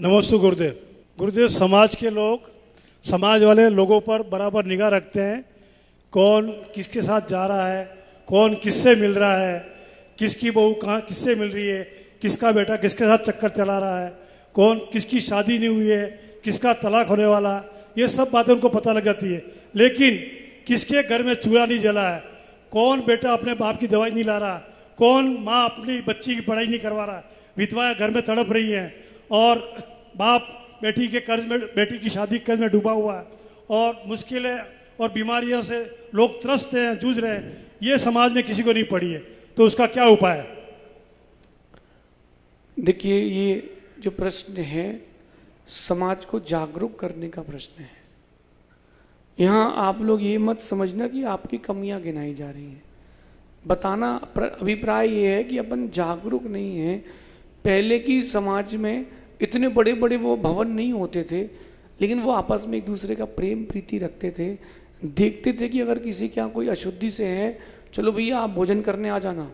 नमस्ते गुरुदेव। गुरुदेव, समाज के लोग, समाज वाले लोगों पर बराबर निगाह रखते हैं। कौन किसके साथ जा रहा है, कौन किससे मिल रहा है, किसकी बहू कहाँ किससे मिल रही है, किसका बेटा किसके साथ चक्कर चला रहा है, कौन किसकी शादी नहीं हुई है, किसका तलाक होने वाला, ये सब बातें उनको पता लग जाती है। लेकिन किसके घर में चूल्हा नहीं जला है, कौन बेटा अपने बाप की दवाई नहीं ला रहा, कौन माँ अपनी बच्ची की पढ़ाई नहीं करवा रहा, विधवाएं घर में तड़प रही हैं और बाप बेटी के कर्ज में, बेटी की शादी के कर्ज में डूबा हुआ है और मुश्किलें और बीमारियों से लोग त्रस्त हैं, जूझ रहे हैं, ये समाज में किसी को नहीं पड़ी है। तो उसका क्या उपाय है? देखिए, ये जो प्रश्न है समाज को जागरूक करने का प्रश्न है। यहाँ आप लोग ये मत समझना कि आपकी कमियां गिनाई जा रही हैं। बताना अभिप्राय ये है कि अपन जागरूक नहीं है। पहले की समाज में इतने बड़े बड़े वो भवन नहीं होते थे, लेकिन वो आपस में एक दूसरे का प्रेम प्रीति रखते थे। देखते थे कि अगर किसी के यहाँ कोई अशुद्धि से है, चलो भैया आप भोजन करने आ जाना,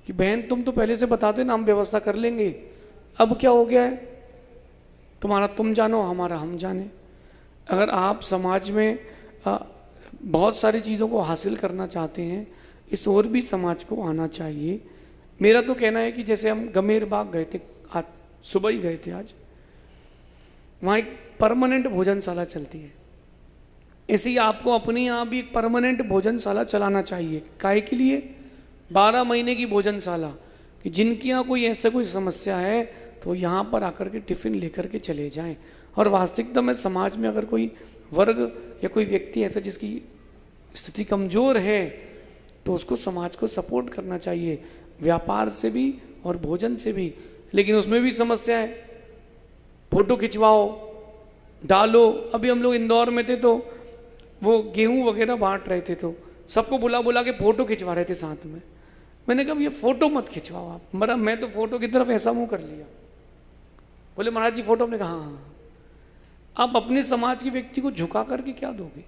कि बहन तुम तो पहले से बता देना, हम व्यवस्था कर लेंगे। अब क्या हो गया है, तुम्हारा तुम जानो, हमारा हम जाने। अगर आप समाज में बहुत सारी चीज़ों को हासिल करना चाहते हैं, इस और भी समाज को आना चाहिए। मेरा तो कहना है कि जैसे हम गमेर बाग गए थे, आज सुबह ही गए थे, आज वहाँ एक परमानेंट भोजनशाला चलती है। ऐसे ही आपको अपने यहाँ भी एक परमानेंट भोजनशाला चलाना चाहिए। काहे के लिए? 12 महीने की भोजनशाला, कि जिनके यहाँ कोई ऐसा कोई समस्या है तो यहाँ पर आकर के टिफिन लेकर के चले जाएं। और वास्तविकता में समाज में अगर कोई वर्ग या कोई व्यक्ति ऐसा जिसकी स्थिति कमजोर है, तो उसको समाज को सपोर्ट करना चाहिए, व्यापार से भी और भोजन से भी। लेकिन उसमें भी समस्या है, फोटो खिंचवाओ, डालो। अभी हम लोग इंदौर में थे तो वो गेहूं वगैरह बांट रहे थे, तो सबको बुला बुला के फोटो खिंचवा रहे थे साथ में। मैंने कहा ये फोटो मत खिंचवाओ आप। मैं तो फोटो की तरफ ऐसा मुंह कर लिया। बोले महाराज जी फोटो। हमने कहा हाँ। आप अपने समाज के व्यक्ति को झुका करके क्या दोगे?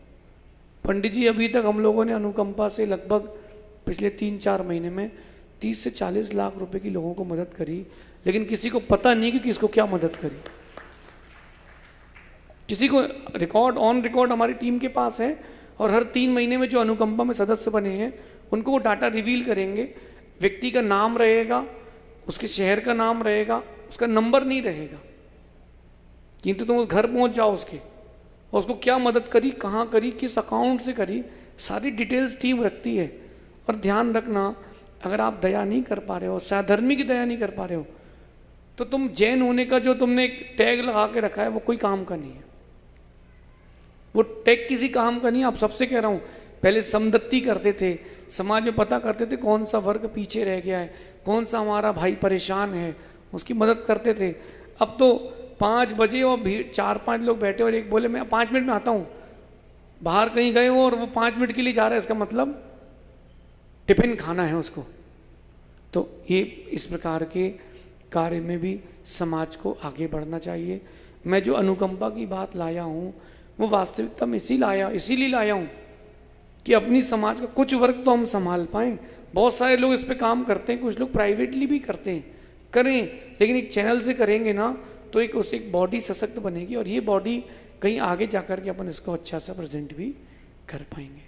पंडित जी, अभी तक हम लोगों ने अनुकंपा से लगभग पिछले 3-4 महीने में 30 से 40 लाख रुपए की लोगों को मदद करी, लेकिन किसी को पता नहीं कि किसको क्या मदद करी। किसी को रिकॉर्ड ऑन रिकॉर्ड हमारी टीम के पास है, और हर 3 महीने में जो अनुकंपा में सदस्य बने हैं उनको वो डाटा रिवील करेंगे। व्यक्ति का नाम रहेगा, उसके शहर का नाम रहेगा, उसका नंबर नहीं रहेगा, किंतु तुम उस घर पहुंच जाओ उसके, और उसको क्या मदद करी, कहाँ करी, किस अकाउंट से करी, सारी डिटेल्स टीम रखती है। और ध्यान रखना, अगर आप दया नहीं कर पा रहे हो, साधर्मी की दया नहीं कर पा रहे हो, तो तुम जैन होने का जो तुमने एक टैग लगा के रखा है वो कोई काम का नहीं है। वो टैग किसी काम का नहीं। आप सबसे कह रहा हूं, पहले समदत्ती करते थे, समाज में पता करते थे कौन सा वर्ग पीछे रह गया है, कौन सा हमारा भाई परेशान है, उसकी मदद करते थे। अब तो 5 बजे और भीड़ 4-5 लोग बैठे और एक बोले मैं 5 मिनट में आता हूं, बाहर कहीं गए हो और वो 5 मिनट के लिए जा रहा है, इसका मतलब टिफिन खाना है उसको। तो ये इस प्रकार के कार्य में भी समाज को आगे बढ़ना चाहिए। मैं जो अनुकंपा की बात लाया हूँ वो वास्तविकता में इसीलिए लाया हूँ कि अपनी समाज का कुछ वर्ग तो हम संभाल पाएँ। बहुत सारे लोग इस पे काम करते हैं, कुछ लोग प्राइवेटली भी करते हैं, करें, लेकिन एक चैनल से करेंगे ना तो एक बॉडी सशक्त बनेगी, और ये बॉडी कहीं आगे जाकर के अपन इसको अच्छा सा प्रेजेंट भी कर पाएंगे।